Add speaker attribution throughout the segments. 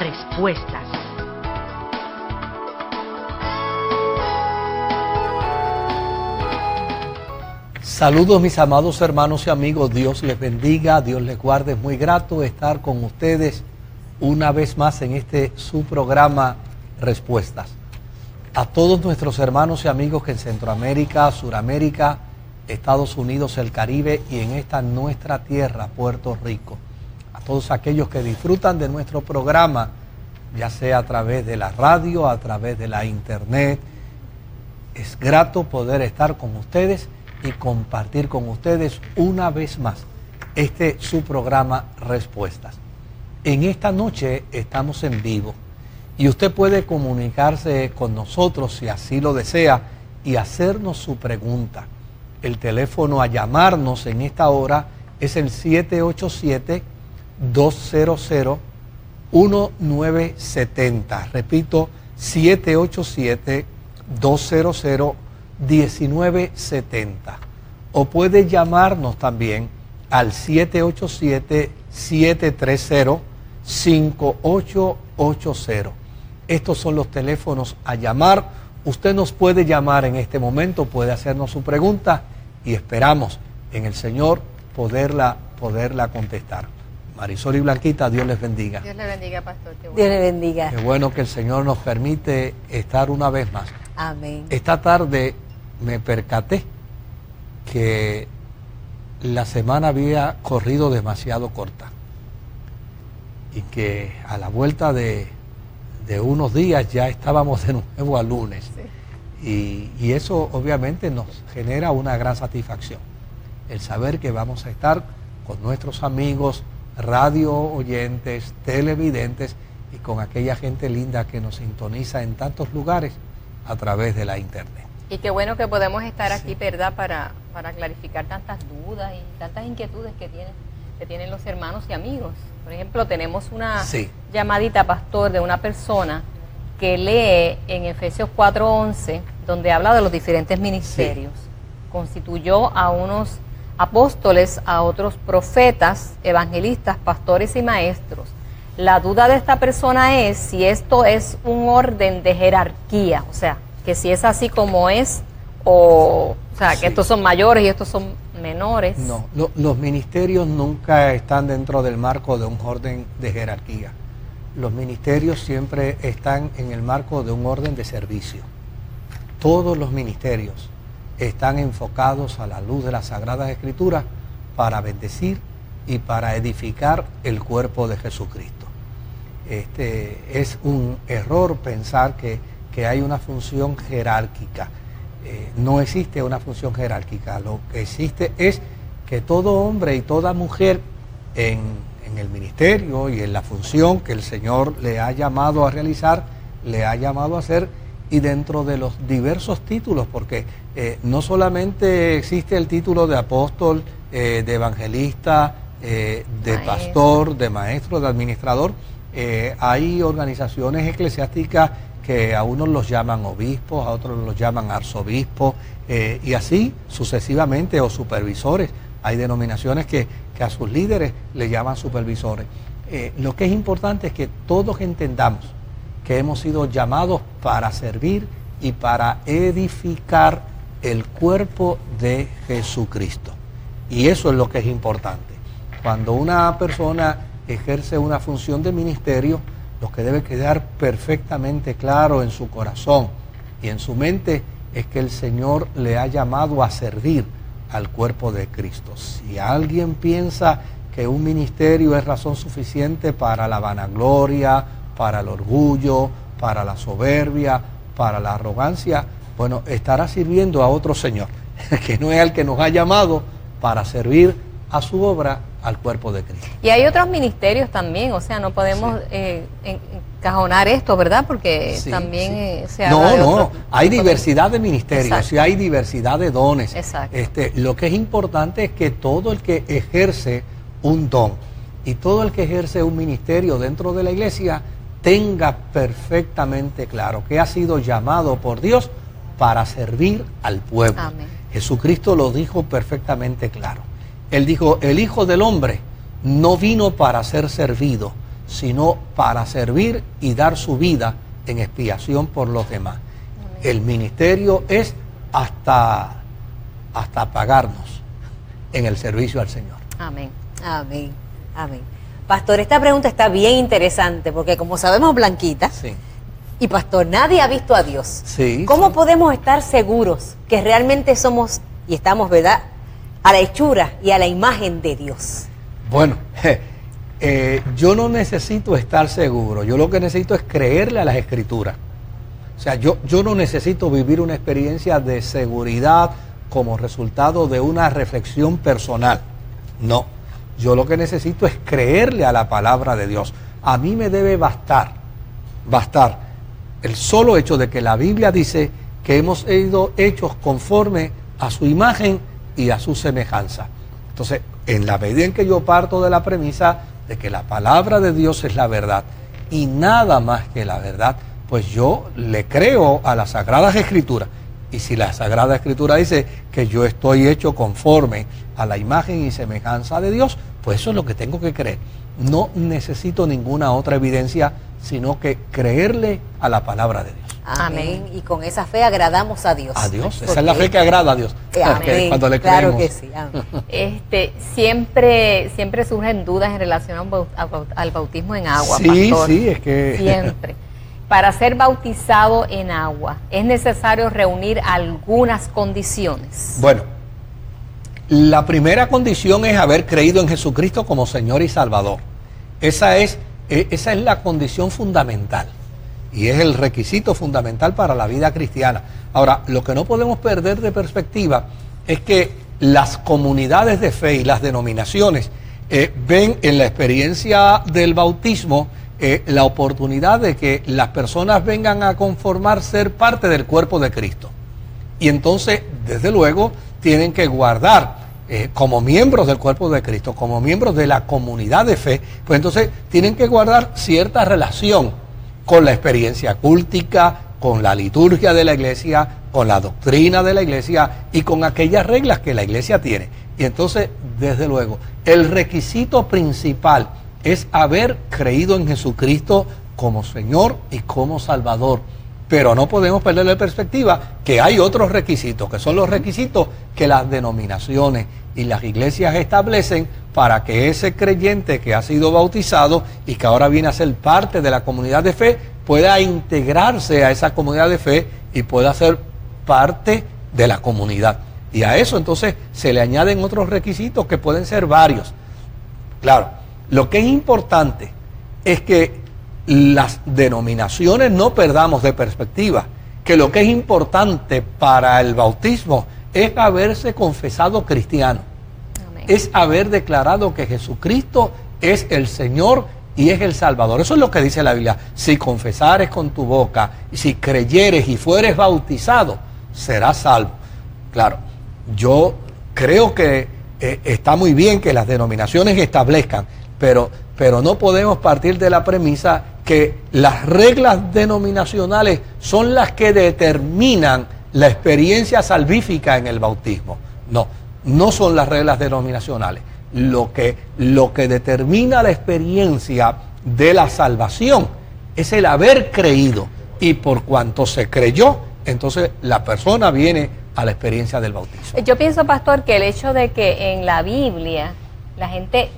Speaker 1: respuestas.
Speaker 2: Saludos mis amados hermanos y amigos, Dios les bendiga, Dios les guarde. Es muy grato estar con ustedes una vez más en este su programa Respuestas. A todos nuestros hermanos y amigos que en Centroamérica, Suramérica, Estados Unidos, el Caribe y en esta nuestra tierra, Puerto Rico. A todos aquellos que disfrutan de nuestro programa, ya sea a través de la radio, a través de la internet. Es grato poder estar con ustedes y compartir con ustedes una vez más su programa Respuestas. En esta noche estamos en vivo y usted puede comunicarse con nosotros si así lo desea y hacernos su pregunta. El teléfono a llamarnos en esta hora es el 787-200-1970. Repito, 787-200-1970. O puede llamarnos también al 787-730-5880. Estos son los teléfonos a llamar. Usted nos puede llamar en este momento, puede hacernos su pregunta y esperamos en el Señor poderla contestar. Marisol y Blanquita, Dios les bendiga.
Speaker 3: Dios le bendiga, pastor. Qué bueno.
Speaker 4: Dios le bendiga.
Speaker 2: Qué bueno que el Señor nos permite estar una vez más.
Speaker 4: Amén.
Speaker 2: Esta tarde me percaté que la semana había corrido demasiado corta y que a la vuelta de unos días ya estábamos de nuevo a lunes. Sí. Y eso obviamente nos genera una gran satisfacción, el saber que vamos a estar con nuestros amigos, radio oyentes, televidentes y con aquella gente linda que nos sintoniza en tantos lugares a través de la internet.
Speaker 3: Y qué bueno que podemos estar aquí, ¿verdad?, para clarificar tantas dudas y tantas inquietudes que tienen los hermanos y amigos. Por ejemplo, tenemos una llamadita, pastor, de una persona que lee en Efesios 4:11, donde habla de los diferentes ministerios. Sí. Constituyó a unos apóstoles, a otros profetas, evangelistas, pastores y maestros. La duda de esta persona es si esto es un orden de jerarquía, o sea, que si es así como es, o sea, que estos son mayores y estos son menores.
Speaker 2: No, los ministerios nunca están dentro del marco de un orden de jerarquía. Los ministerios siempre están en el marco de un orden de servicio. Todos los ministerios están enfocados a la luz de las Sagradas Escrituras para bendecir y para edificar el cuerpo de Jesucristo. Es un error pensar que hay una función jerárquica. No existe una función jerárquica. Lo que existe es que todo hombre y toda mujer en el ministerio y en la función que el Señor le ha llamado a realizar, le ha llamado a hacer, y dentro de los diversos títulos, porque no solamente existe el título de apóstol, de evangelista, de pastor, de maestro, de administrador. Hay organizaciones eclesiásticas que a unos los llaman obispos, a otros los llaman arzobispos, y así sucesivamente, o supervisores. Hay denominaciones que a sus líderes le llaman supervisores. Lo que es importante es que todos entendamos que hemos sido llamados para servir y para edificar el cuerpo de Jesucristo. Y eso es lo que es importante. Cuando una persona ejerce una función de ministerio, lo que debe quedar perfectamente claro en su corazón y en su mente es que el Señor le ha llamado a servir al cuerpo de Cristo. Si alguien piensa que un ministerio es razón suficiente para la vanagloria, para el orgullo, para la soberbia, para la arrogancia, bueno, estará sirviendo a otro Señor, que no es el que nos ha llamado para servir a su obra, al cuerpo de Cristo.
Speaker 3: Y hay otros ministerios también, o sea, no podemos encajonar esto, ¿verdad? Porque también se habla de otros.
Speaker 2: Hay diversidad de ministerios y hay diversidad de dones.
Speaker 3: Exacto.
Speaker 2: Lo que es importante es que todo el que ejerce un don y todo el que ejerce un ministerio dentro de la iglesia tenga perfectamente claro que ha sido llamado por Dios para servir al pueblo.
Speaker 3: Amén.
Speaker 2: Jesucristo lo dijo perfectamente claro. Él dijo, el Hijo del Hombre no vino para ser servido, sino para servir y dar su vida en expiación por los demás. El ministerio es hasta pagarnos en el servicio al Señor.
Speaker 1: Amén, amén, amén. Pastor, esta pregunta está bien interesante porque como sabemos, Blanquita,
Speaker 2: sí.
Speaker 1: Y pastor, nadie ha visto a Dios.
Speaker 2: Sí,
Speaker 1: ¿Cómo
Speaker 2: sí.
Speaker 1: podemos estar seguros que realmente somos y estamos, verdad, a la hechura y a la imagen de Dios?
Speaker 2: Bueno, yo no necesito estar seguro, yo lo que necesito es creerle a las Escrituras. O sea, yo no necesito vivir una experiencia de seguridad como resultado de una reflexión personal. No, yo lo que necesito es creerle a la palabra de Dios. A mí me debe bastar el solo hecho de que la Biblia dice que hemos sido hechos conforme a su imagen y a su semejanza. Entonces, en la medida en que yo parto de la premisa de que la palabra de Dios es la verdad y nada más que la verdad, pues yo le creo a las Sagradas Escrituras. Y si la Sagrada Escritura dice que yo estoy hecho conforme a la imagen y semejanza de Dios, pues eso es lo que tengo que creer. No necesito ninguna otra evidencia, sino que creerle a la palabra de Dios.
Speaker 1: Amén. Y con esa fe agradamos a Dios.
Speaker 2: A Dios. Esa es la fe que agrada a Dios.
Speaker 1: Amén.
Speaker 2: Cuando le
Speaker 1: claro
Speaker 2: creemos.
Speaker 1: que sí. Amén.
Speaker 3: Siempre surgen dudas en relación al bautismo en agua,
Speaker 2: sí,
Speaker 3: pastor.
Speaker 2: Sí, es que...
Speaker 3: Siempre. Para ser bautizado en agua, ¿es necesario reunir algunas condiciones?
Speaker 2: Bueno, la primera condición es haber creído en Jesucristo como Señor y Salvador. Esa es la condición fundamental y es el requisito fundamental para la vida cristiana. Ahora, lo que no podemos perder de perspectiva es que las comunidades de fe y las denominaciones ven en la experiencia del bautismo la oportunidad de que las personas vengan a conformar ser parte del cuerpo de Cristo. Y entonces, desde luego, tienen que guardar como miembros del cuerpo de Cristo, como miembros de la comunidad de fe, pues entonces tienen que guardar cierta relación con la experiencia cultica, con la liturgia de la iglesia, con la doctrina de la iglesia y con aquellas reglas que la iglesia tiene. Y entonces, desde luego, el requisito principal es haber creído en Jesucristo como Señor y como Salvador. Pero no podemos perder de perspectiva que hay otros requisitos, que son los requisitos que las denominaciones y las iglesias establecen para que ese creyente que ha sido bautizado y que ahora viene a ser parte de la comunidad de fe, pueda integrarse a esa comunidad de fe y pueda ser parte de la comunidad. Y a eso entonces se le añaden otros requisitos que pueden ser varios. Claro. Lo que es importante es que las denominaciones no perdamos de perspectiva que lo que es importante para el bautismo es haberse confesado cristiano. Amén. Es haber declarado que Jesucristo es el Señor y es el Salvador. Eso es lo que dice la Biblia. Si confesares con tu boca, y si creyeres y fueres bautizado, serás salvo. Claro, yo creo que está muy bien que las denominaciones establezcan, pero no podemos partir de la premisa que las reglas denominacionales son las que determinan la experiencia salvífica en el bautismo. No son las reglas denominacionales. Lo que determina la experiencia de la salvación es el haber creído, y por cuanto se creyó, entonces la persona viene a la experiencia del bautismo.
Speaker 3: Yo pienso, pastor, que el hecho de que en la Biblia la gente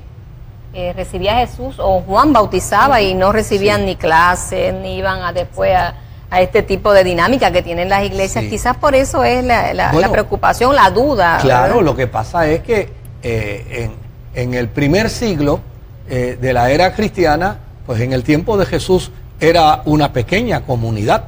Speaker 3: recibía a Jesús, o Juan bautizaba y no recibían ni clases, ni iban después a este tipo de dinámica que tienen las iglesias, quizás por eso es la preocupación, la duda.
Speaker 2: Claro, ¿verdad? Lo que pasa es que en el primer siglo de la era cristiana, pues en el tiempo de Jesús era una pequeña comunidad,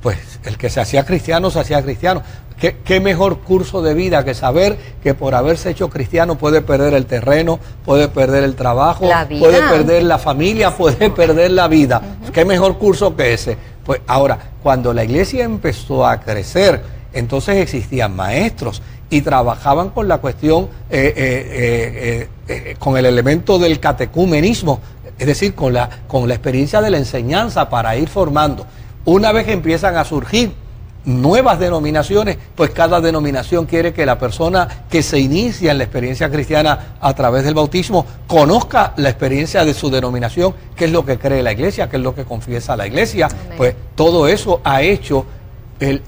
Speaker 2: pues el que se hacía cristiano, se hacía cristiano. ¿Qué mejor curso de vida que saber que por haberse hecho cristiano puede perder el terreno, puede perder el trabajo, puede perder la familia, puede perder la vida? ¿Qué mejor curso que ese? Pues ahora, cuando la iglesia empezó a crecer, entonces existían maestros y trabajaban con la cuestión, con el elemento del catecumenismo, es decir, con la experiencia de la enseñanza para ir formando. Una vez que empiezan a surgir nuevas denominaciones, pues cada denominación quiere que la persona que se inicia en la experiencia cristiana a través del bautismo conozca la experiencia de su denominación, qué es lo que cree la iglesia, qué es lo que confiesa la iglesia. Amén. Pues todo eso ha hecho el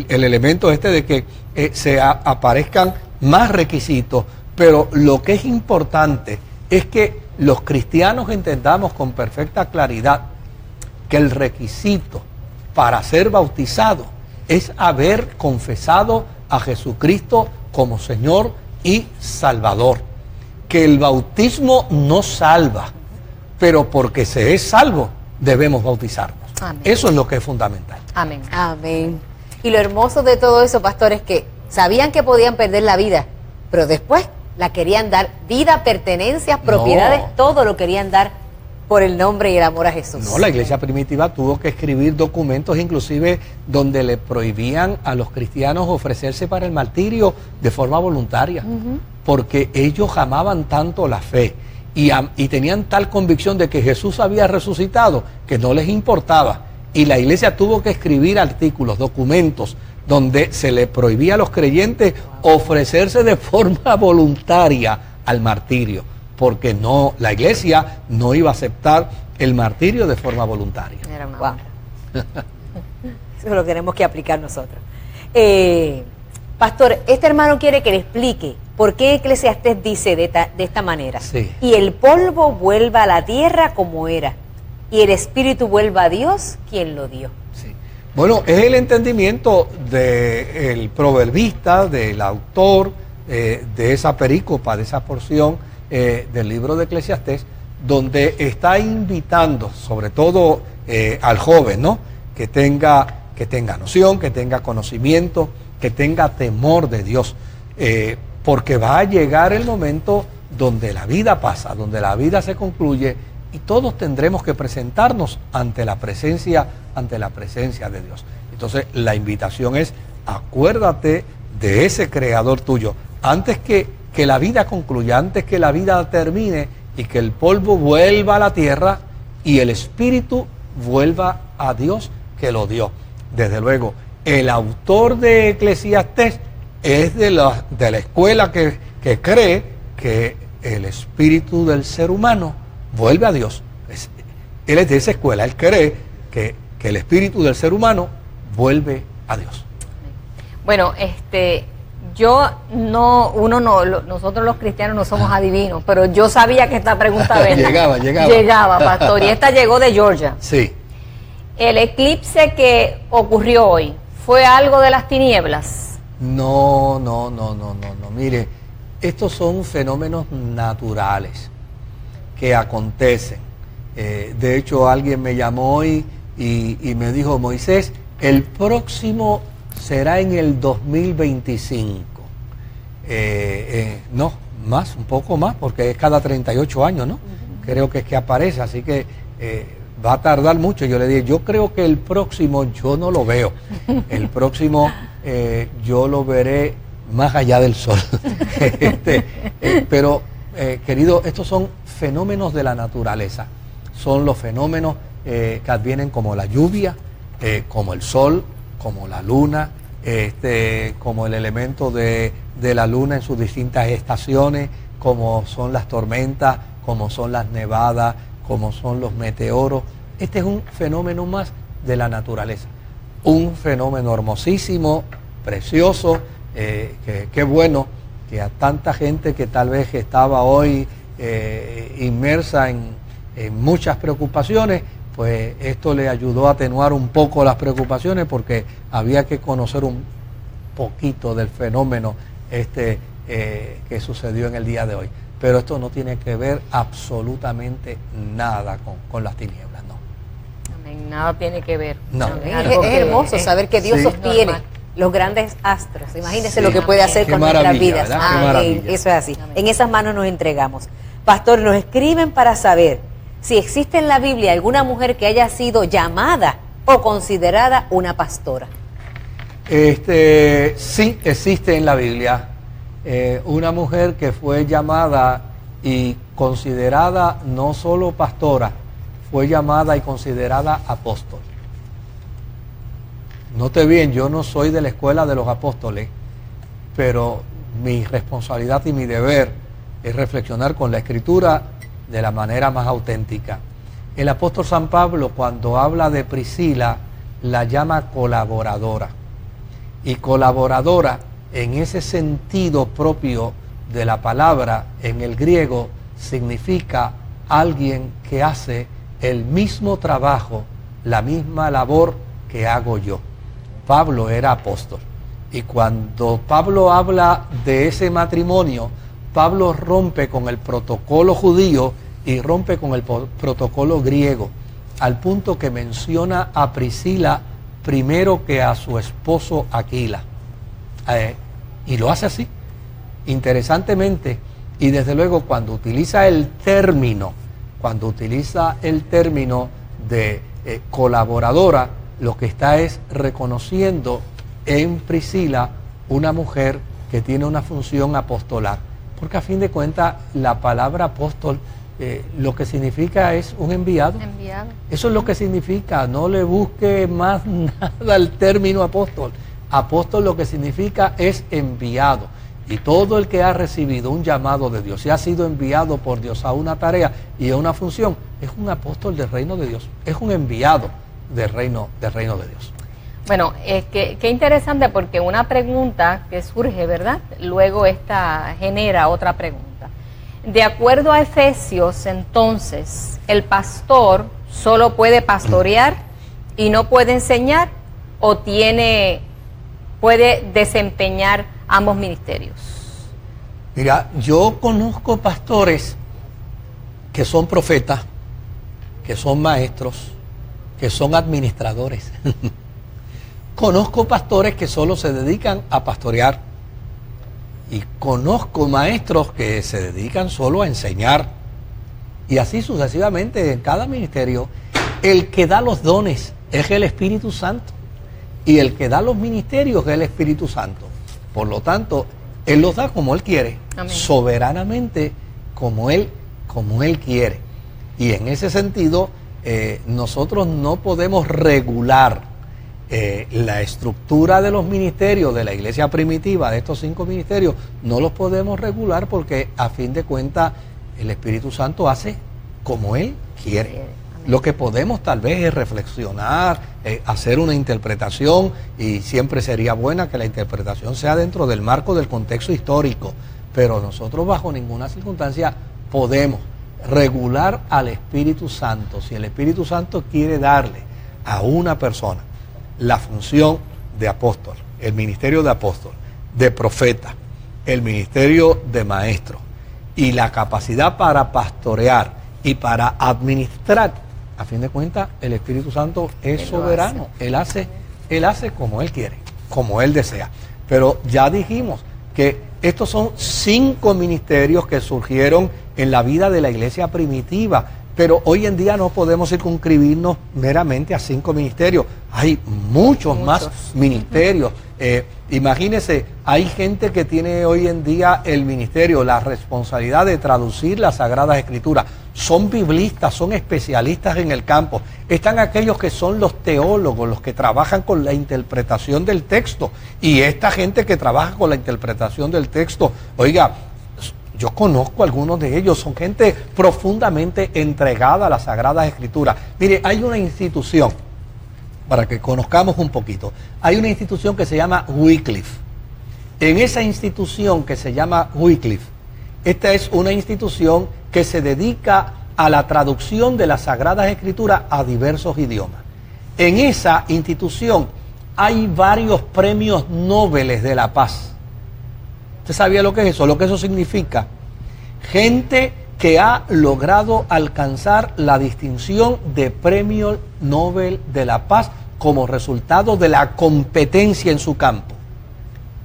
Speaker 2: elemento de que se aparezcan más requisitos, pero lo que es importante es que los cristianos entendamos con perfecta claridad que el requisito para ser bautizado es haber confesado a Jesucristo como Señor y Salvador. Que el bautismo no salva, pero porque se es salvo, debemos bautizarnos. Amén. Eso es lo que es fundamental.
Speaker 1: Amén. Amén. Y lo hermoso de todo eso, pastor, es que sabían que podían perder la vida, pero después la querían dar, vida, pertenencias, propiedades, todo lo querían dar por el nombre y el amor a Jesús.
Speaker 2: No, la iglesia primitiva tuvo que escribir documentos inclusive donde le prohibían a los cristianos ofrecerse para el martirio de forma voluntaria, porque ellos amaban tanto la fe y tenían tal convicción de que Jesús había resucitado que no les importaba. Y la iglesia tuvo que escribir artículos, documentos, donde se le prohibía a los creyentes ofrecerse de forma voluntaria al martirio, porque no, la iglesia no iba a aceptar el martirio de forma voluntaria.
Speaker 1: Era una wow. Eso lo tenemos que aplicar nosotros. Pastor, este hermano quiere que le explique por qué Eclesiastés dice de esta manera. Sí. Y el polvo vuelva a la tierra como era, y el espíritu vuelva a Dios, quien lo dio.
Speaker 2: Sí. Bueno, es el entendimiento del proverbista, del autor de esa perícopa, de esa porción del libro de Eclesiastés, donde está invitando sobre todo al joven, ¿no? Que tenga noción, que tenga conocimiento, que tenga temor de Dios, porque va a llegar el momento donde la vida pasa, donde la vida se concluye y todos tendremos que presentarnos ante la presencia de Dios. Entonces la invitación es: acuérdate de ese creador tuyo antes que la vida concluya, antes que la vida termine y que el polvo vuelva a la tierra y el espíritu vuelva a Dios que lo dio. Desde luego, el autor de Eclesiastés es de la escuela que cree que el espíritu del ser humano vuelve a Dios. Él es de esa escuela, él cree que el espíritu del ser humano vuelve a Dios.
Speaker 3: Bueno, nosotros los cristianos no somos adivinos, pero yo sabía que esta pregunta venía. Llegaba, pastor, y esta llegó de Georgia.
Speaker 2: Sí.
Speaker 3: ¿El eclipse que ocurrió hoy fue algo de las tinieblas?
Speaker 2: No. Mire, estos son fenómenos naturales que acontecen. De hecho, alguien me llamó hoy y me dijo: Moisés, el próximo será en el 2025. No, más, un poco más, porque es cada 38 años, ¿no? Creo que es que aparece, así que va a tardar mucho. Yo le dije, yo creo que el próximo yo no lo veo. El próximo yo lo veré más allá del sol. Pero, querido, estos son fenómenos de la naturaleza. Son los fenómenos que advienen como la lluvia, como el sol, como la luna, como el elemento de la luna en sus distintas estaciones, como son las tormentas, como son las nevadas, como son los meteoros. Este es un fenómeno más de la naturaleza, un fenómeno hermosísimo, precioso, qué bueno que a tanta gente que tal vez estaba hoy inmersa en muchas preocupaciones, pues esto le ayudó a atenuar un poco las preocupaciones, porque había que conocer un poquito del fenómeno que sucedió en el día de hoy. Pero esto no tiene que ver absolutamente nada con las tinieblas, ¿no?
Speaker 3: Amén, nada tiene que ver.
Speaker 2: No.
Speaker 1: Es hermoso saber que Dios sostiene los grandes astros. Imagínense lo que puede hacer con nuestras vidas. Amén. Eso es así. Amén. En esas manos nos entregamos. Pastor, nos escriben para saber si existe en la Biblia alguna mujer que haya sido llamada o considerada una pastora.
Speaker 2: Sí, existe en la Biblia una mujer que fue llamada y considerada no solo pastora, fue llamada y considerada apóstol. Note bien, yo no soy de la escuela de los apóstoles, pero mi responsabilidad y mi deber es reflexionar con la Escritura de la manera más auténtica. El apóstol San Pablo, cuando habla de Priscila, la llama colaboradora. Y colaboradora, en ese sentido propio de la palabra, en el griego, significa alguien que hace el mismo trabajo, la misma labor que hago yo. Pablo era apóstol. Y cuando Pablo habla de ese matrimonio, Pablo rompe con el protocolo judío y rompe con el protocolo griego, al punto que menciona a Priscila primero que a su esposo Aquila. Y lo hace así, interesantemente, y desde luego cuando utiliza el término de colaboradora, lo que está es reconociendo en Priscila una mujer que tiene una función apostolar, porque a fin de cuentas la palabra apóstol lo que significa es un enviado. Eso es lo que significa, no le busque más nada al término apóstol. Apóstol lo que significa es enviado, y todo el que ha recibido un llamado de Dios y ha sido enviado por Dios a una tarea y a una función, es un apóstol del reino de Dios, es un enviado del reino de Dios.
Speaker 3: Bueno, qué interesante, porque una pregunta que surge, ¿verdad? Luego esta genera otra pregunta. De acuerdo a Efesios, entonces, ¿el pastor solo puede pastorear y no puede enseñar, o puede desempeñar ambos ministerios?
Speaker 2: Mira, yo conozco pastores que son profetas, que son maestros, que son administradores. Conozco pastores que solo se dedican a pastorear, y conozco maestros que se dedican solo a enseñar, y así sucesivamente en cada ministerio. El que da los dones es el Espíritu Santo, y el que da los ministerios es el Espíritu Santo. Por lo tanto, Él los da como Él quiere. Amén. Soberanamente como Él quiere. Y en ese sentido, nosotros no podemos regular la estructura de los ministerios de la iglesia primitiva, de estos 5 ministerios, no los podemos regular, porque a fin de cuentas el Espíritu Santo hace como Él quiere. Lo que podemos tal vez es reflexionar, hacer una interpretación, y siempre sería buena que la interpretación sea dentro del marco del contexto histórico, pero nosotros bajo ninguna circunstancia podemos regular al Espíritu Santo. Si el Espíritu Santo quiere darle a una persona la función de apóstol, el ministerio de apóstol, de profeta, el ministerio de maestro, y la capacidad para pastorear y para administrar, a fin de cuentas el Espíritu Santo es soberano. Él hace como Él quiere, como Él desea. Pero ya dijimos que estos son 5 ministerios que surgieron en la vida de la iglesia primitiva, pero hoy en día no podemos circunscribirnos meramente a 5 ministerios. Hay muchos más ministerios. Imagínense, hay gente que tiene hoy en día el ministerio, la responsabilidad de traducir las Sagradas Escrituras. Son biblistas, son especialistas en el campo. Están aquellos que son los teólogos, los que trabajan con la interpretación del texto. Y esta gente que trabaja con la interpretación del texto, oiga, yo conozco a algunos de ellos, son gente profundamente entregada a las Sagradas Escrituras. Mire, hay una institución, para que conozcamos un poquito, hay una institución que se llama Wycliffe. En esa institución que se llama Wycliffe, esta es una institución que se dedica a la traducción de las Sagradas Escrituras a diversos idiomas. En esa institución hay varios premios Nobel de la paz. ¿Usted sabía lo que es eso? Lo que eso significa. Gente que ha logrado alcanzar la distinción de Premio Nobel de la Paz como resultado de la competencia en su campo.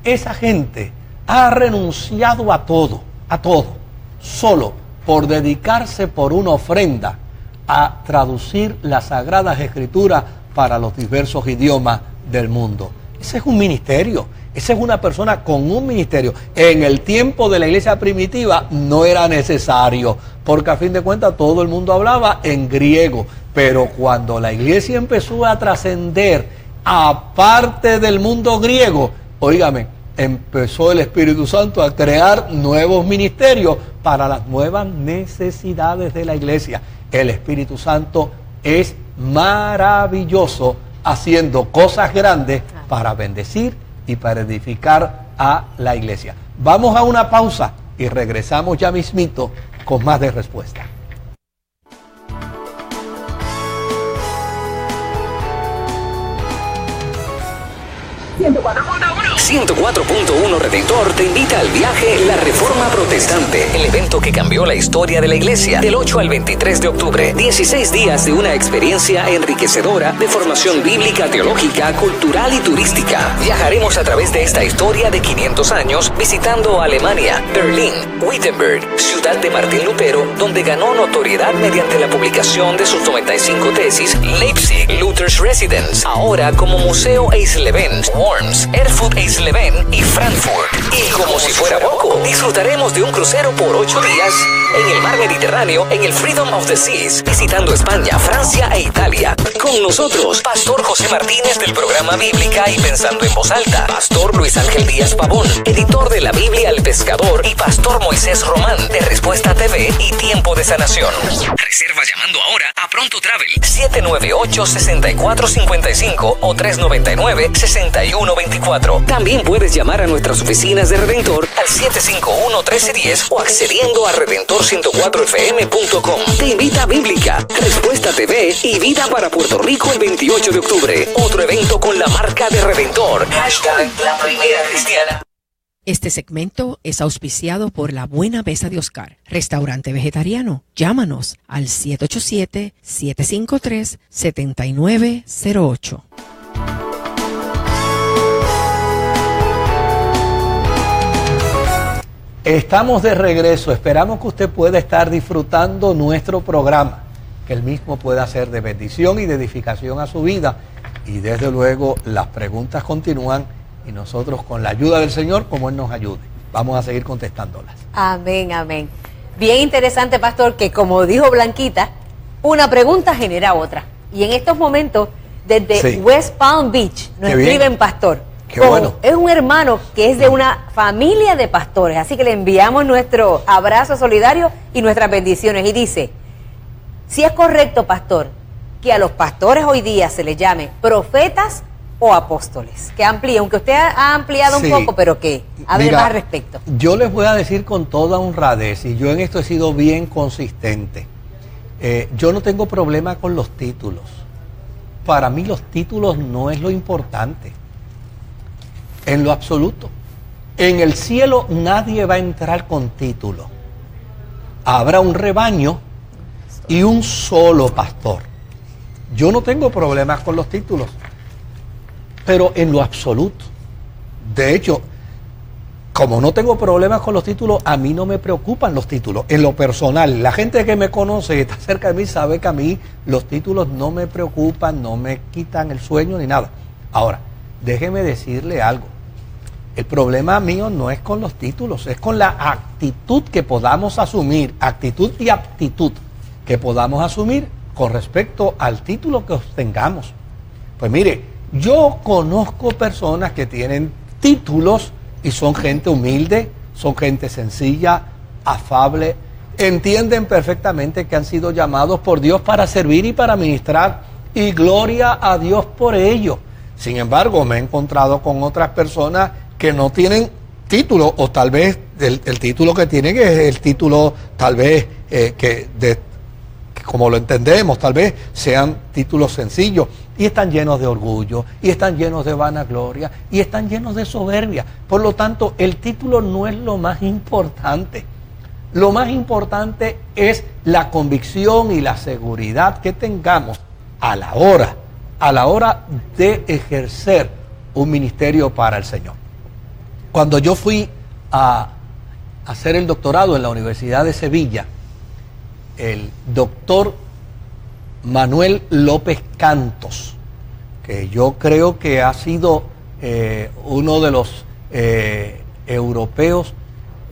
Speaker 2: Esa gente ha renunciado a todo, solo por dedicarse por una ofrenda a traducir las Sagradas Escrituras para los diversos idiomas del mundo. Ese es un ministerio. Esa es una persona con un ministerio. En el tiempo de la iglesia primitiva no era necesario, porque a fin de cuentas todo el mundo hablaba en griego. Pero cuando la iglesia empezó a trascender aparte del mundo griego, óigame, empezó el Espíritu Santo a crear nuevos ministerios para las nuevas necesidades de la iglesia. El Espíritu Santo es maravilloso haciendo cosas grandes para bendecir y para edificar a la iglesia. Vamos a una pausa y regresamos ya mismito con más de respuesta.
Speaker 4: 104.1 Redentor te invita al viaje La Reforma Protestante, el evento que cambió la historia de la iglesia, del 8 al 23 de octubre. 16 días de una experiencia enriquecedora de formación bíblica, teológica, cultural y turística. Viajaremos a través de esta historia de 500 años visitando Alemania, Berlín, Wittenberg, ciudad de Martín Lutero, donde ganó notoriedad mediante la publicación de sus 95 tesis, Leipzig, Luther's Residence, ahora como Museo Eisleben, Worms, Erfurt Eisleben y Frankfurt. Y como si fuera poco, disfrutaremos de un crucero por 8 días en el mar Mediterráneo, en el Freedom of the Seas, visitando España, Francia e Italia. Con nosotros, Pastor José Martínez del programa Bíblica y Pensando en Voz Alta, Pastor Luis Ángel Díaz Pavón, editor de la Biblia El Pescador, y Pastor Moisés Román de Respuesta TV y Tiempo de Sanación. Reserva llamando ahora a Pronto Travel 798-6455 o 399-6124. También puedes llamar a nuestras oficinas de Redentor al 751-1310 o accediendo a redentor104fm.com. Te invita Bíblica, Respuesta TV y Vida para Puerto Rico el 28 de octubre. Otro evento con la marca de Redentor. Hashtag La Primera Cristiana.
Speaker 5: Este segmento es auspiciado por La Buena Mesa de Oscar, restaurante vegetariano. Llámanos al 787-753-7908.
Speaker 2: Estamos de regreso. Esperamos que usted pueda estar disfrutando nuestro programa, que el mismo pueda ser de bendición y de edificación a su vida. Y desde luego las preguntas continúan y nosotros, con la ayuda del Señor, como Él nos ayude, vamos a seguir contestándolas.
Speaker 1: Amén, amén. Bien interesante, pastor, que como dijo Blanquita, una pregunta genera otra. Y en estos momentos, desde West Palm Beach, nos escriben, pastor.
Speaker 2: Qué bueno.
Speaker 1: Es un hermano que es de una familia de pastores, así que le enviamos nuestro abrazo solidario y nuestras bendiciones. Y dice, si es correcto, pastor, que a los pastores hoy día se les llame profetas o apóstoles, que amplíe, aunque usted ha ampliado un poco, pero que hable más al respecto.
Speaker 2: Yo les voy a decir con toda honradez, y yo en esto he sido bien consistente, yo no tengo problema con los títulos. Para mí los títulos no es lo importante, en lo absoluto. En el cielo nadie va a entrar con título. Habrá un rebaño y un solo pastor. Yo no tengo problemas con los títulos, pero en lo absoluto. De hecho, como no tengo problemas con los títulos, a mí no me preocupan los títulos. En lo personal, la gente que me conoce y está cerca de mí sabe que a mí los títulos no me preocupan, no me quitan el sueño ni nada. Ahora, déjeme decirle algo. El problema mío no es con los títulos, es con la actitud que podamos asumir, actitud y aptitud que podamos asumir con respecto al título que obtengamos. Pues mire, yo conozco personas que tienen títulos y son gente humilde, son gente sencilla, afable, entienden perfectamente que han sido llamados por Dios para servir y para ministrar, y gloria a Dios por ello. Sin embargo, me he encontrado con otras personas que no tienen título, o tal vez el título que tienen es el título tal vez que como lo entendemos, tal vez sean títulos sencillos, y están llenos de orgullo, y están llenos de vanagloria, y están llenos de soberbia. Por lo tanto, el título no es lo más importante. Lo más importante es la convicción y la seguridad que tengamos a la hora de ejercer un ministerio para el Señor. Cuando yo fui a hacer el doctorado en la Universidad de Sevilla, el doctor Manuel López Cantos, que yo creo que ha sido uno de los europeos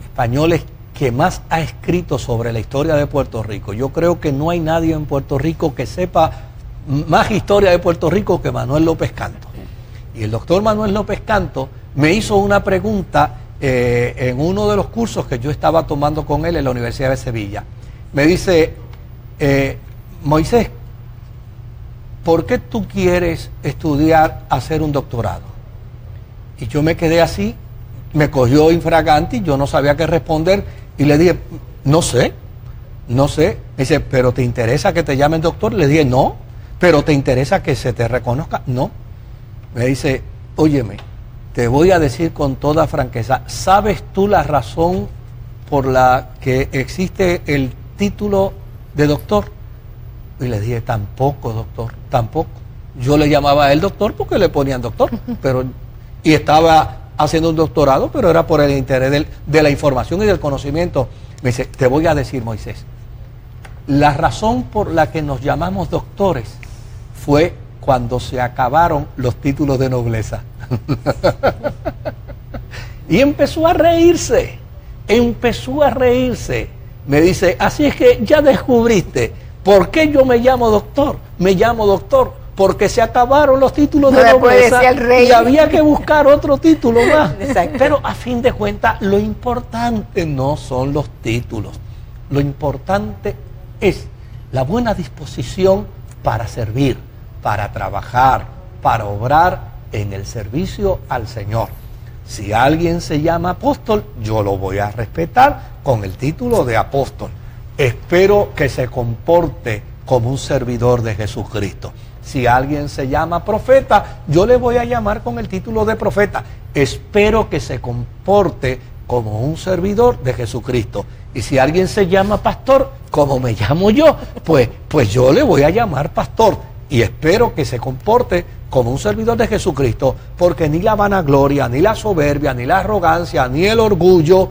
Speaker 2: españoles que más ha escrito sobre la historia de Puerto Rico. Yo creo que no hay nadie en Puerto Rico que sepa más historia de Puerto Rico que Manuel López Cantos. Y el doctor Manuel López Canto me hizo una pregunta en uno de los cursos que yo estaba tomando con él en la Universidad de Sevilla. Me dice, Moisés, ¿por qué tú quieres estudiar, hacer un doctorado? Y yo me quedé así, me cogió infraganti, yo no sabía qué responder y le dije, no sé. Me dice, ¿pero te interesa que te llamen doctor? Le dije, no. ¿Pero te interesa que se te reconozca? No. Me dice, óyeme, te voy a decir con toda franqueza, ¿sabes tú la razón por la que existe el título de doctor? Y le dije, tampoco, doctor, tampoco. Yo le llamaba a él doctor porque le ponían doctor, y estaba haciendo un doctorado, pero era por el interés de la información y del conocimiento. Me dice, te voy a decir, Moisés, la razón por la que nos llamamos doctores fue cuando se acabaron los títulos de nobleza. Y empezó a reírse. Me dice, así es que ya descubriste por qué yo me llamo doctor. Me llamo doctor porque se acabaron los títulos de nobleza y había que buscar otro título más. Exacto. Pero a fin de cuentas, lo importante no son los títulos. Lo importante es la buena disposición para servir, para trabajar, para obrar en el servicio al Señor. Si alguien se llama apóstol, yo lo voy a respetar con el título de apóstol. Espero que se comporte como un servidor de Jesucristo. Si alguien se llama profeta, yo le voy a llamar con el título de profeta. Espero que se comporte como un servidor de Jesucristo. Y si alguien se llama pastor, como me llamo yo, pues yo le voy a llamar pastor. Y espero que se comporte como un servidor de Jesucristo, porque ni la vanagloria, ni la soberbia, ni la arrogancia, ni el orgullo,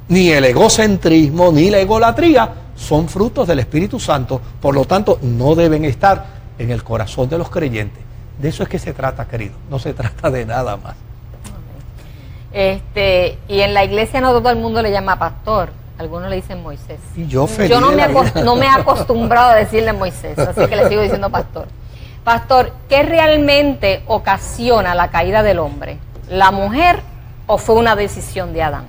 Speaker 2: ni el egocentrismo, ni la egolatría son frutos del Espíritu Santo. Por lo tanto, no deben estar en el corazón de los creyentes. De eso es que se trata, querido. No se trata de nada más.
Speaker 3: Y en la iglesia no todo el mundo le llama pastor. Algunos le dicen Moisés.
Speaker 2: Y yo
Speaker 3: no me he acostumbrado a decirle Moisés, así que le sigo diciendo pastor. Pastor, ¿qué realmente ocasiona la caída del hombre? ¿La mujer o fue una decisión de Adán?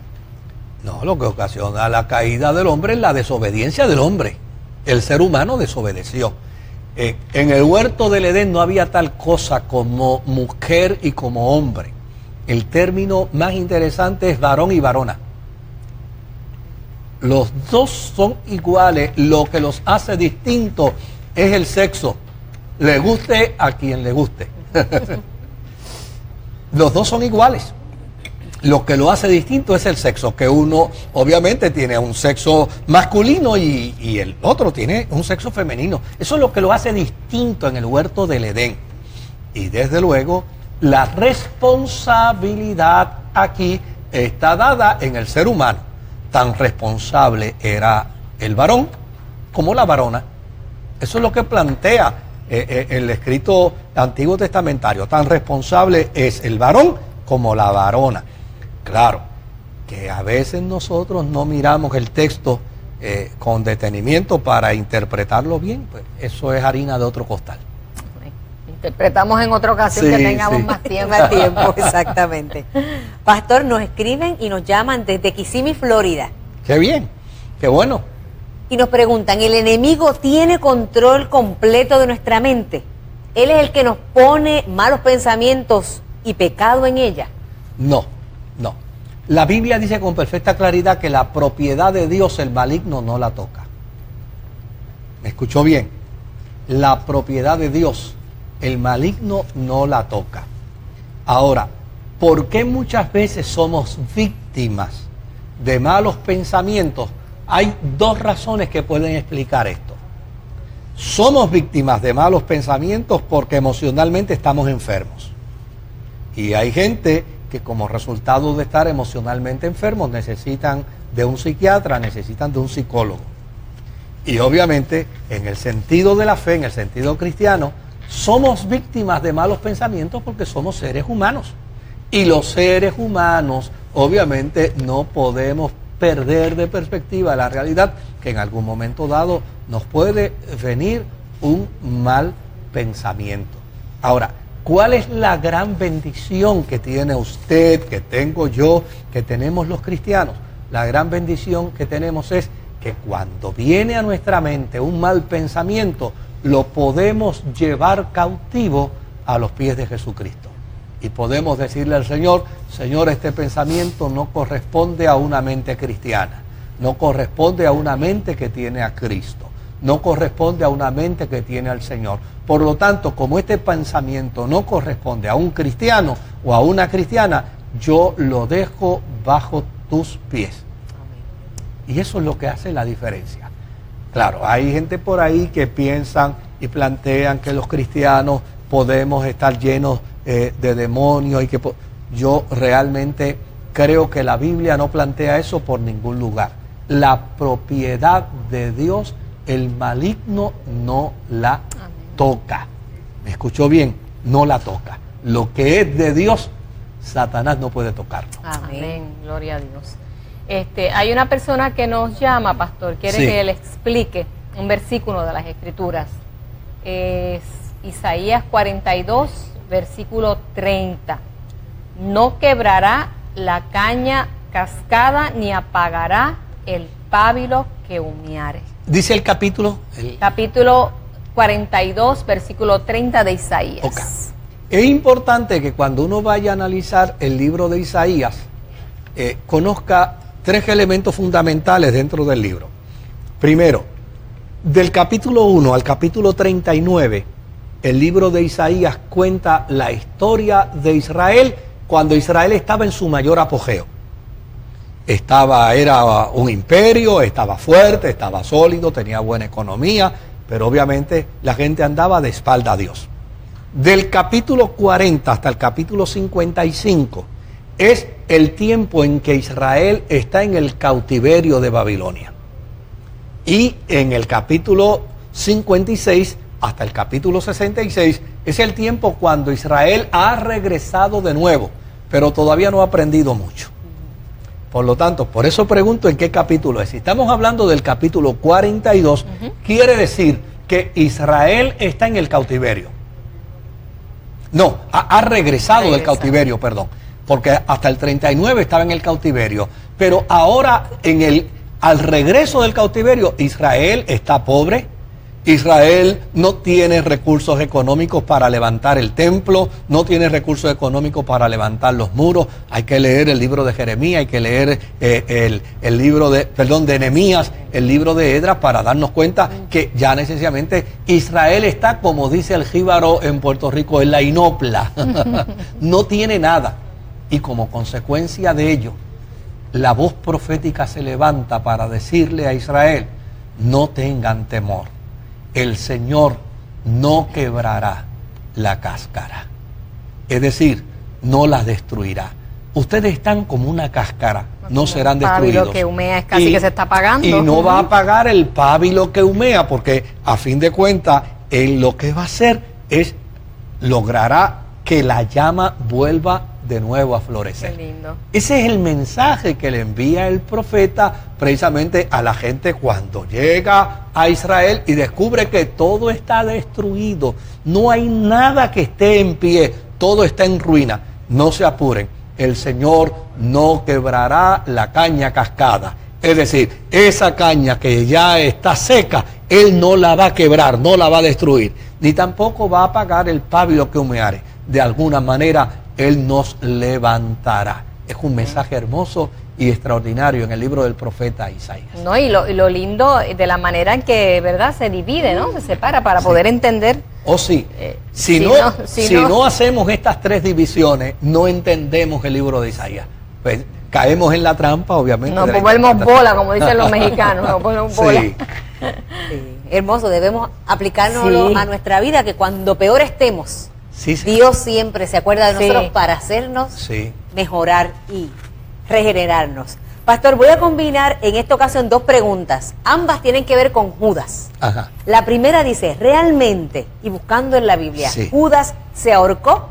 Speaker 2: No, lo que ocasiona la caída del hombre es la desobediencia del hombre. El ser humano desobedeció. En el huerto del Edén no había tal cosa como mujer y como hombre. El término más interesante es varón y varona. Los dos son iguales, lo que los hace distintos es el sexo. Le guste a quien le guste. Los dos son iguales. Lo que lo hace distinto es el sexo, que uno obviamente tiene un sexo masculino y el otro tiene un sexo femenino. Eso es lo que lo hace distinto en el huerto del Edén. Y desde luego, la responsabilidad aquí está dada en el ser humano. Tan responsable era el varón como la varona. Eso es lo que plantea el escrito antiguo testamentario. Tan responsable es el varón como la varona. Claro, que a veces nosotros no miramos el texto con detenimiento para interpretarlo bien, pues eso es harina de otro costal.
Speaker 3: Interpretamos en otra ocasión, que tengamos más tiempo.
Speaker 1: Más tiempo, exactamente. Pastor, nos escriben y nos llaman desde Kissimmee, Florida.
Speaker 2: Qué bien, qué bueno.
Speaker 1: Y nos preguntan, ¿el enemigo tiene control completo de nuestra mente? ¿Él es el que nos pone malos pensamientos y pecado en ella?
Speaker 2: No. La Biblia dice con perfecta claridad que la propiedad de Dios, el maligno, no la toca. ¿Me escuchó bien? La propiedad de Dios, el maligno, no la toca. Ahora, ¿por qué muchas veces somos víctimas de malos pensamientos? Hay dos razones que pueden explicar esto. Somos víctimas de malos pensamientos porque emocionalmente estamos enfermos. Y hay gente que como resultado de estar emocionalmente enfermos necesitan de un psiquiatra, necesitan de un psicólogo. Y obviamente, en el sentido de la fe, en el sentido cristiano, somos víctimas de malos pensamientos porque somos seres humanos. Y los seres humanos, obviamente, no podemos perder de perspectiva la realidad que en algún momento dado nos puede venir un mal pensamiento. Ahora, ¿Cuál es la gran bendición que tiene usted, que tengo yo, que tenemos los cristianos? La gran bendición que tenemos es que cuando viene a nuestra mente un mal pensamiento, lo podemos llevar cautivo a los pies de Jesucristo. Y podemos decirle al Señor, Señor, este pensamiento no corresponde a una mente cristiana, no corresponde a una mente que tiene a Cristo, no corresponde a una mente que tiene al Señor. Por lo tanto, como este pensamiento no corresponde a un cristiano o a una cristiana, yo lo dejo bajo tus pies. Y eso es lo que hace la diferencia. Claro, hay gente por ahí que piensan y plantean que los cristianos podemos estar llenos de demonios y que yo realmente creo que la Biblia no plantea eso por ningún lugar. La propiedad de Dios, el maligno no la toca. ¿Me escuchó bien? No la toca. Lo que es de Dios, Satanás no puede tocarlo.
Speaker 3: Amén. Gloria a Dios. Hay una persona que nos llama, pastor, quiere que le explique un versículo de las Escrituras. Es Isaías 42, versículo 30. No quebrará la caña cascada ni apagará el pábilo que humeare.
Speaker 2: Dice el capítulo.
Speaker 3: Capítulo 42, versículo 30 de Isaías.
Speaker 2: Okay. Es importante que cuando uno vaya a analizar el libro de Isaías, conozca 3 elementos fundamentales dentro del libro. Primero, del capítulo 1 al capítulo 39, el libro de Isaías cuenta la historia de Israel cuando Israel estaba en su mayor apogeo. Era un imperio, estaba fuerte, estaba sólido, tenía buena economía, pero obviamente la gente andaba de espalda a Dios. Del capítulo 40 hasta el capítulo 55 es el tiempo en que Israel está en el cautiverio de Babilonia. Y en el capítulo 56 hasta el capítulo 66 es el tiempo cuando Israel ha regresado de nuevo, pero todavía no ha aprendido mucho. Por lo tanto, por eso pregunto en qué capítulo es. Si estamos hablando del capítulo 42, quiere decir que Israel está en el cautiverio. No, ha regresado del cautiverio, perdón. Porque hasta el 39 estaba en el cautiverio. Pero ahora, al regreso del cautiverio, Israel está pobre. Israel no tiene recursos económicos para levantar el templo, no tiene recursos económicos para levantar los muros. Hay que leer el libro de Jeremías, hay que leer el libro de Nehemías, el libro de Esdras, para darnos cuenta que ya necesariamente Israel está, como dice el jíbaro en Puerto Rico, en la inopla. No tiene nada. Y como consecuencia de ello, la voz profética se levanta para decirle a Israel, no tengan temor. El Señor no quebrará la cáscara. Es decir, no las destruirá. Ustedes están como una cáscara, no serán destruidos.
Speaker 3: Lo que humea es casi que se está apagando.
Speaker 2: Y no va a apagar el pábilo que humea, porque a fin de cuentas, Él lo que va a hacer es logrará que la llama vuelva de nuevo a florecer.
Speaker 3: Qué lindo.
Speaker 2: Ese es el mensaje que le envía el profeta precisamente a la gente cuando llega a Israel y descubre que todo está destruido, no hay nada que esté en pie, todo está en ruina. No se apuren, el Señor no quebrará la caña cascada, es decir, esa caña que ya está seca, Él no la va a quebrar, no la va a destruir, ni tampoco va a apagar el pábilo que humeare. De alguna manera Él nos levantará. Es un mensaje hermoso y extraordinario en el libro del profeta Isaías.
Speaker 3: No, y lo lindo de la manera en que, ¿verdad?, se divide, ¿no? Se separa para poder entender.
Speaker 2: Sí. Si no hacemos estas 3 divisiones, no entendemos el libro de Isaías. Pues caemos en la trampa, obviamente.
Speaker 3: Nos volvemos bola, como dicen los mexicanos. Nos volvemos bola.
Speaker 1: Sí. Hermoso, debemos aplicarnos a nuestra vida, que cuando peor estemos, Dios siempre se acuerda de nosotros para hacernos mejorar y regenerarnos. Pastor, voy a combinar en esta ocasión 2 preguntas. Ambas tienen que ver con Judas.
Speaker 2: Ajá.
Speaker 1: La primera dice, ¿realmente, y buscando en la Biblia, Judas se ahorcó?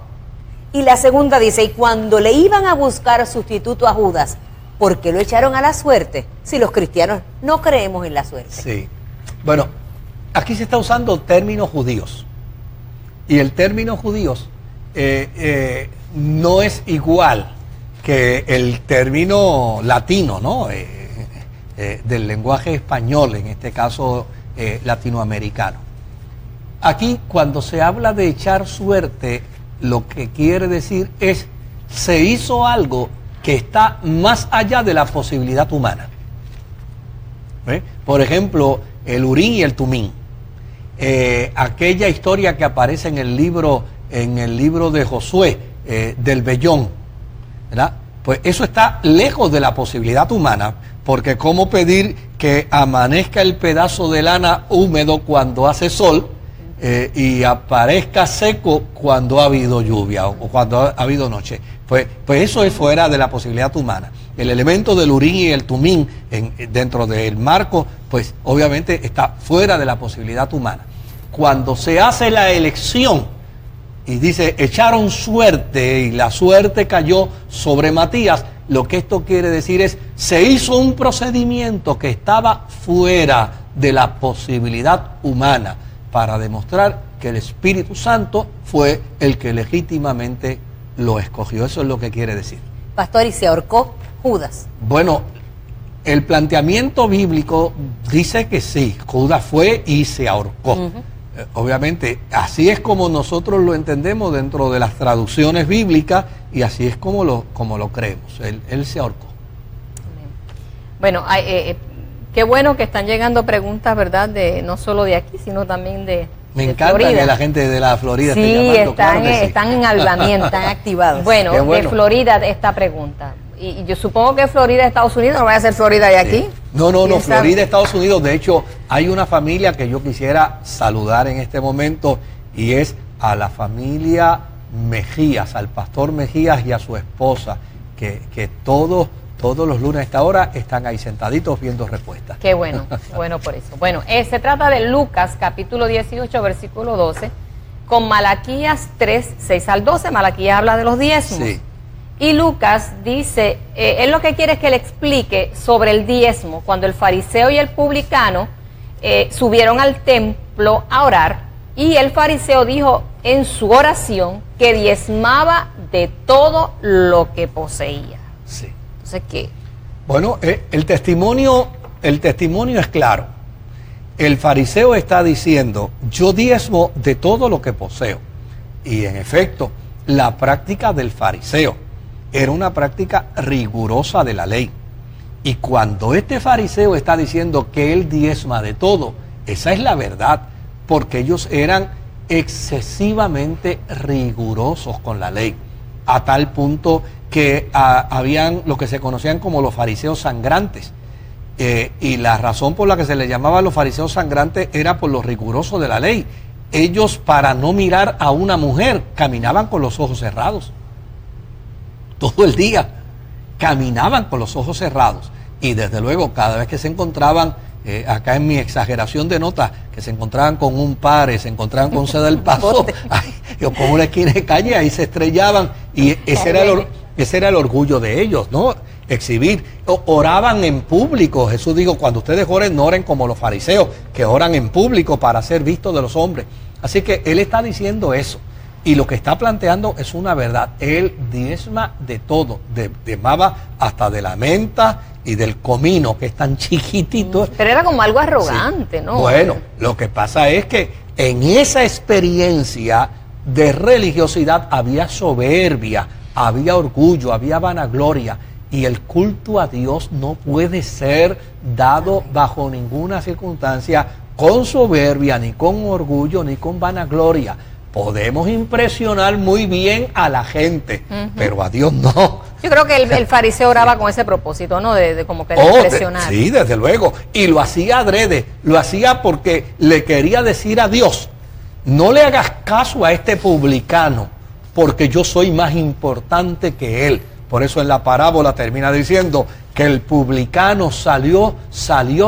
Speaker 1: Y la segunda dice, y cuando le iban a buscar sustituto a Judas, ¿por qué lo echaron a la suerte? Si los cristianos no creemos en la suerte.
Speaker 2: Sí. Bueno, aquí se está usando términos judíos. Y el término judíos no es igual que el término latino, ¿no? Del lenguaje español, en este caso latinoamericano. Aquí, cuando se habla de echar suerte, lo que quiere decir es, se hizo algo que está más allá de la posibilidad humana. Por ejemplo, el Urín y el Tumín. Aquella historia que aparece en el libro de Josué, del vellón, ¿verdad? Pues eso está lejos de la posibilidad humana, porque cómo pedir que amanezca el pedazo de lana húmedo cuando hace sol y aparezca seco cuando ha habido lluvia o cuando ha habido noche. Pues eso es fuera de la posibilidad humana. El elemento del Urín y el Tumín dentro del marco, pues obviamente está fuera de la posibilidad humana. Cuando se hace la elección y dice, echaron suerte y la suerte cayó sobre Matías, lo que esto quiere decir es, se hizo un procedimiento que estaba fuera de la posibilidad humana para demostrar que el Espíritu Santo fue el que legítimamente lo escogió. Eso es lo que quiere decir.
Speaker 1: Pastor, ¿y se ahorcó Judas?
Speaker 2: Bueno, el planteamiento bíblico dice que sí, Judas fue y se ahorcó. Obviamente, así es como nosotros lo entendemos dentro de las traducciones bíblicas y así es como lo creemos. Él se ahorcó.
Speaker 3: Bueno, qué bueno que están llegando preguntas, ¿verdad? No solo de aquí, sino también de
Speaker 2: Me encanta Florida. Que la gente de la Florida
Speaker 3: esté llamando. Claro que sí, están en hablamiento, están activados. Bueno, de Florida esta pregunta. Y yo supongo que Florida, Estados Unidos, no vaya a ser Florida de aquí.
Speaker 2: No, Florida, Estados Unidos. De hecho, hay una familia que yo quisiera saludar en este momento y es a la familia Mejías, al pastor Mejías y a su esposa, que todos los lunes a esta hora están ahí sentaditos viendo respuestas.
Speaker 3: Qué bueno, bueno por eso. Bueno, se trata de Lucas, capítulo 18, versículo 12, con Malaquías 3, 6 al 12. Malaquías habla de los diezmos. Sí. Y Lucas dice, él lo que quiere es que le explique sobre el diezmo, cuando el fariseo y el publicano subieron al templo a orar, y el fariseo dijo en su oración que diezmaba de todo lo que poseía.
Speaker 2: Sí.
Speaker 3: Entonces, ¿qué?
Speaker 2: Bueno, el testimonio es claro. El fariseo está diciendo, yo diezmo de todo lo que poseo. Y en efecto, la práctica del fariseo era una práctica rigurosa de la ley. Y cuando este fariseo está diciendo que él diezma de todo, esa es la verdad, porque ellos eran excesivamente rigurosos con la ley, a tal punto que habían lo que se conocían como los fariseos sangrantes. Y la razón por la que se les llamaba los fariseos sangrantes era por lo riguroso de la ley. Ellos, para no mirar a una mujer, caminaban con los ojos cerrados. Todo el día caminaban con los ojos cerrados y desde luego cada vez que se encontraban, acá en mi exageración de nota, que se encontraban con un par, se encontraban con Ceda del Paso, o con una esquina de calle, ahí se estrellaban y ese era el orgullo de ellos, ¿no? Exhibir, oraban en público. Jesús dijo, cuando ustedes oren, no oren como los fariseos, que oran en público para ser vistos de los hombres. Así que él está diciendo eso. Y lo que está planteando es una verdad. Él diezma de todo, diezmaba hasta de la menta y del comino, que es tan chiquitito.
Speaker 3: Pero era como algo arrogante, sí. ¿No?
Speaker 2: Bueno, lo que pasa es que en esa experiencia de religiosidad había soberbia, había orgullo, había vanagloria. Y el culto a Dios no puede ser dado bajo ninguna circunstancia con soberbia, ni con orgullo, ni con vanagloria. Podemos impresionar muy bien a la gente, pero a Dios no.
Speaker 3: Yo creo que el fariseo oraba con ese propósito, ¿no? De como que impresionar.
Speaker 2: Sí, desde luego. Y lo hacía adrede, lo hacía porque le quería decir a Dios, no le hagas caso a este publicano, porque yo soy más importante que él. Por eso en la parábola termina diciendo que el publicano salió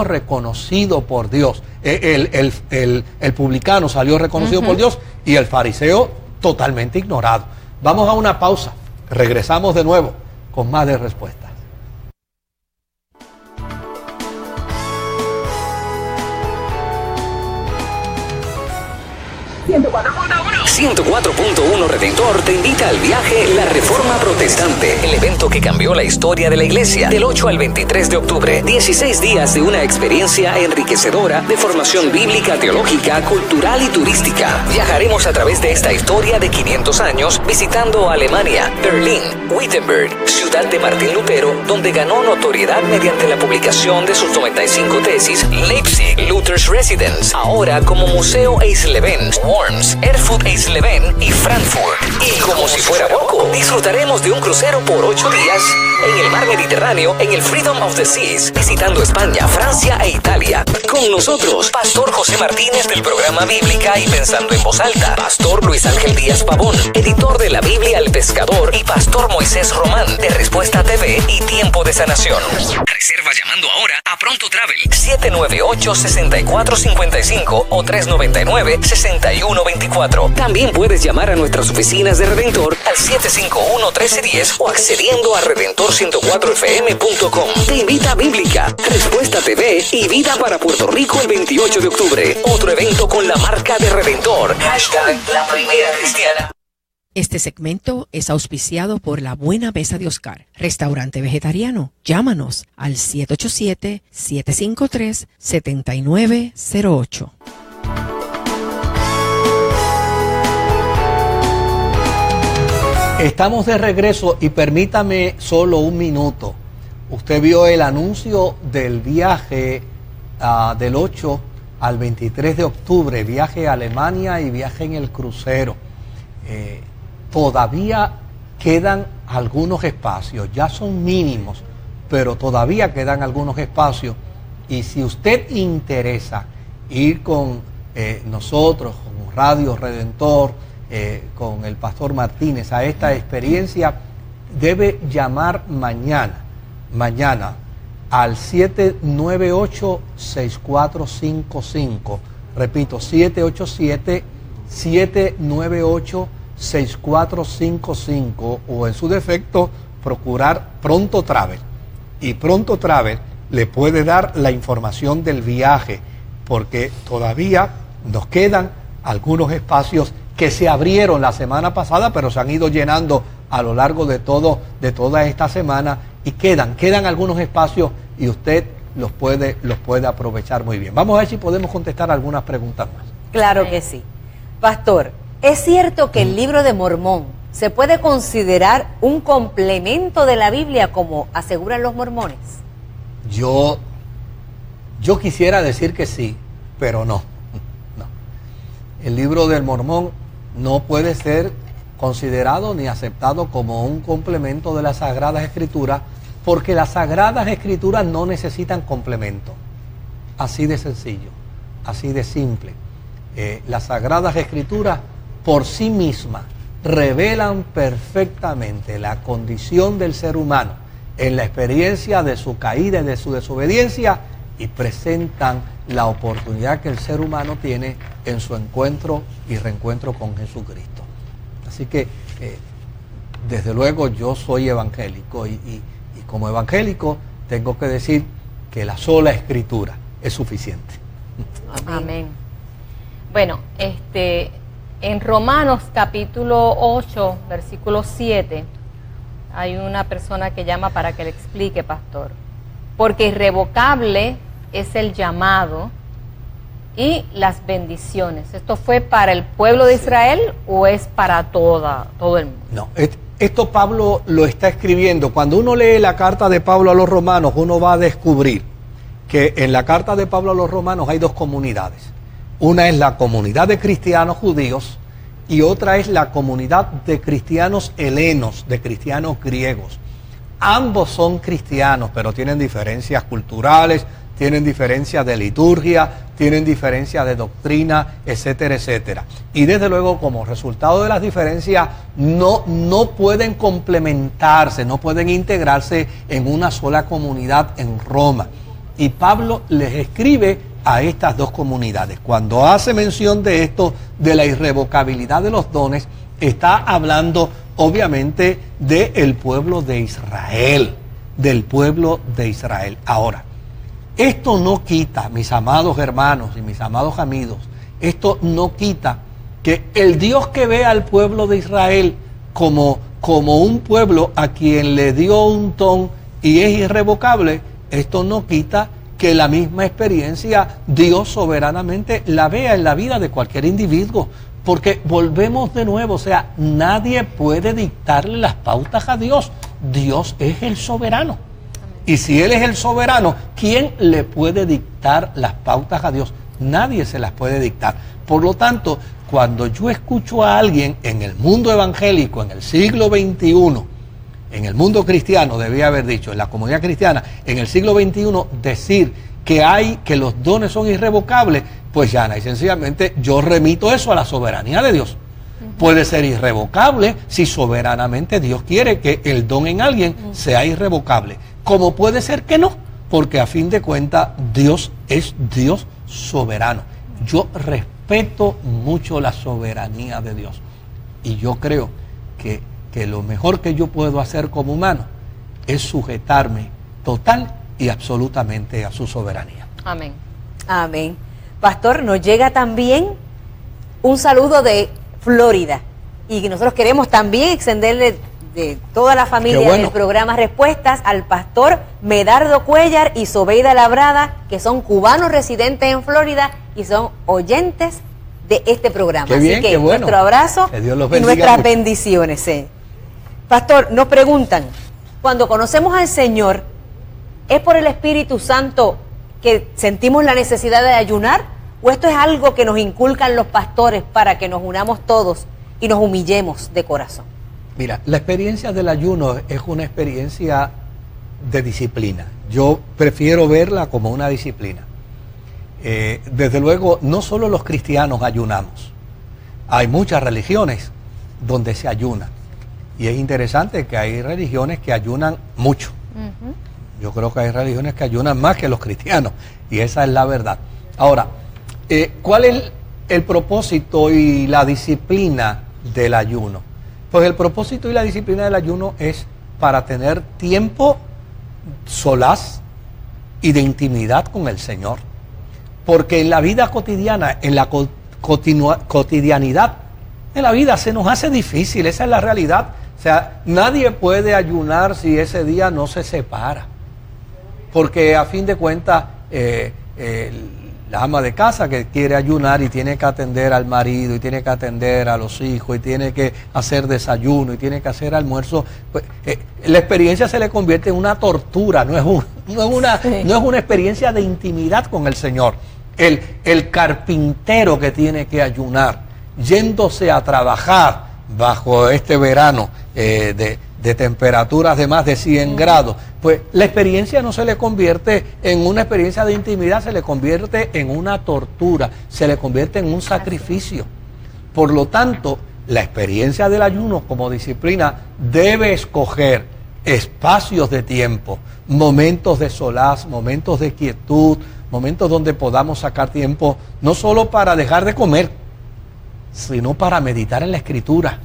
Speaker 2: reconocido por Dios. El publicano salió reconocido por Dios y el fariseo totalmente ignorado. Vamos a una pausa. Regresamos de nuevo con más de respuestas.
Speaker 4: 104.1 Redentor te invita al viaje La Reforma Protestante, el evento que cambió la historia de la iglesia. Del 8 al 23 de octubre, 16 días de una experiencia enriquecedora de formación bíblica, teológica, cultural y turística. Viajaremos a través de esta historia de 500 años visitando Alemania, Berlín, Wittenberg, ciudad de Martín Lutero, donde ganó notoriedad mediante la publicación de sus 95 tesis, Leipzig, Luther's Residence, ahora como Museo Eisleben, Worms, Erfurt Eisleben y Frankfurt. Y como si fuera poco, disfrutaremos de un crucero por 8 días en el mar Mediterráneo, en el Freedom of the Seas, visitando España, Francia e Italia. Con nosotros, Pastor José Martínez del programa Bíblica y Pensando en Voz Alta, Pastor Luis Ángel Díaz Pavón, editor de la Biblia al Pescador, y Pastor Moisés Román de Respuesta TV y Tiempo de Sanación. Reserva llamando ahora a Pronto Travel 798-6455 o 399-6124. También puedes llamar a nuestras oficinas de Redentor al 751-1310 o accediendo a redentor104fm.com. Te invita a Bíblica, Respuesta TV y Vida para Puerto Rico el 28 de octubre. Otro evento con la marca de Redentor. Hashtag La Primera Cristiana.
Speaker 5: Este segmento es auspiciado por La Buena Mesa de Oscar, restaurante vegetariano. Llámanos al 787-753-7908.
Speaker 2: Estamos de regreso y permítame solo un minuto. Usted vio el anuncio del viaje del 8 al 23 de octubre, viaje a Alemania y viaje en el crucero. Todavía quedan algunos espacios, ya son mínimos, pero todavía quedan algunos espacios. Y si usted interesa ir con nosotros, con Radio Redentor, con el Pastor Martínez a esta experiencia, debe llamar mañana al 798-6455. Repito, 787-798-6455, o en su defecto procurar Pronto Travel, y Pronto Travel le puede dar la información del viaje, porque todavía nos quedan algunos espacios que se abrieron la semana pasada, pero se han ido llenando a lo largo de toda esta semana, y quedan algunos espacios y usted los puede aprovechar muy bien. Vamos a ver si podemos contestar algunas preguntas más.
Speaker 1: Claro que sí. Pastor, ¿es cierto que el Libro de Mormón se puede considerar un complemento de la Biblia, como aseguran los mormones?
Speaker 2: Yo quisiera decir que sí, pero no. El Libro del Mormón no puede ser considerado ni aceptado como un complemento de las Sagradas Escrituras, porque las Sagradas Escrituras no necesitan complemento. Así de sencillo, así de simple. Las Sagradas Escrituras por sí mismas revelan perfectamente la condición del ser humano en la experiencia de su caída y de su desobediencia, y presentan la oportunidad que el ser humano tiene en su encuentro y reencuentro con Jesucristo. Así que, desde luego, yo soy evangélico y como evangélico tengo que decir que la sola Escritura es suficiente.
Speaker 3: Amén. Bueno, en Romanos capítulo 8, versículo 7, hay una persona que llama para que le explique, pastor. Porque irrevocable es el llamado y las bendiciones. ¿Esto fue para el pueblo de Israel o es para todo el mundo?
Speaker 2: No, esto Pablo lo está escribiendo. Cuando uno lee la carta de Pablo a los romanos, uno va a descubrir que en la carta de Pablo a los romanos hay dos comunidades. Una es la comunidad de cristianos judíos y otra es la comunidad de cristianos helenos, de cristianos griegos. Ambos son cristianos, pero tienen diferencias culturales, tienen diferencias de liturgia, tienen diferencias de doctrina, etcétera, etcétera. Y desde luego, como resultado de las diferencias, no pueden complementarse, no pueden integrarse en una sola comunidad en Roma. Y Pablo les escribe a estas dos comunidades. Cuando hace mención de esto, de la irrevocabilidad de los dones, está hablando obviamente del pueblo de Israel, del pueblo de Israel. Ahora, esto no quita, mis amados hermanos y mis amados amigos, esto no quita que el Dios que ve al pueblo de Israel como un pueblo a quien le dio un don y es irrevocable, esto no quita que la misma experiencia Dios soberanamente la vea en la vida de cualquier individuo, porque volvemos de nuevo, o sea, nadie puede dictarle las pautas a Dios. Dios es el soberano. Y si Él es el soberano, ¿quién le puede dictar las pautas a Dios? Nadie se las puede dictar. Por lo tanto, cuando yo escucho a alguien en el mundo evangélico, en el siglo XXI, en el mundo cristiano, debía haber dicho, en la comunidad cristiana, en el siglo XXI, decir que los dones son irrevocables, pues llana y sencillamente yo remito eso a la soberanía de Dios. Puede ser irrevocable si soberanamente Dios quiere que el don en alguien sea irrevocable. Como puede ser que no, porque a fin de cuentas Dios es Dios soberano. Yo respeto mucho la soberanía de Dios y yo creo que lo mejor que yo puedo hacer como humano es sujetarme total y absolutamente a su soberanía.
Speaker 3: Amén.
Speaker 1: Amén. Pastor, nos llega también un saludo de Florida y nosotros queremos también extenderle de toda la familia del programa Respuestas al pastor Medardo Cuellar y Sobeida Labrada, que son cubanos residentes en Florida y son oyentes de este programa.
Speaker 2: Qué bien,
Speaker 1: así que
Speaker 2: qué bueno.
Speaker 1: Nuestro abrazo y nuestras bendiciones. Pastor, nos preguntan, cuando conocemos al Señor, ¿es por el Espíritu Santo que sentimos la necesidad de ayunar? ¿O esto es algo que nos inculcan los pastores para que nos unamos todos y nos humillemos de corazón?
Speaker 2: Mira, la experiencia del ayuno es una experiencia de disciplina. Yo prefiero verla como una disciplina. Desde luego, no solo los cristianos ayunamos. Hay muchas religiones donde se ayuna. Y es interesante que hay religiones que ayunan mucho. Yo creo que hay religiones que ayunan más que los cristianos. Y esa es la verdad. Ahora, ¿cuál es el propósito y la disciplina del ayuno? Pues el propósito y la disciplina del ayuno es para tener tiempo solaz y de intimidad con el Señor. Porque en la vida cotidiana, en la cotidianidad de la vida se nos hace difícil, esa es la realidad. O sea, nadie puede ayunar si ese día no se separa. Porque a fin de cuentas, la ama de casa que quiere ayunar y tiene que atender al marido y tiene que atender a los hijos y tiene que hacer desayuno y tiene que hacer almuerzo, pues, la experiencia se le convierte en una tortura, no es una experiencia de intimidad con el Señor. El carpintero que tiene que ayunar, yéndose a trabajar bajo este verano de temperaturas de más de 100 grados, pues la experiencia no se le convierte en una experiencia de intimidad, se le convierte en una tortura, se le convierte en un sacrificio. Por lo tanto, la experiencia del ayuno como disciplina debe escoger espacios de tiempo, momentos de solaz, momentos de quietud, momentos donde podamos sacar tiempo, no solo para dejar de comer, sino para meditar en la Escritura,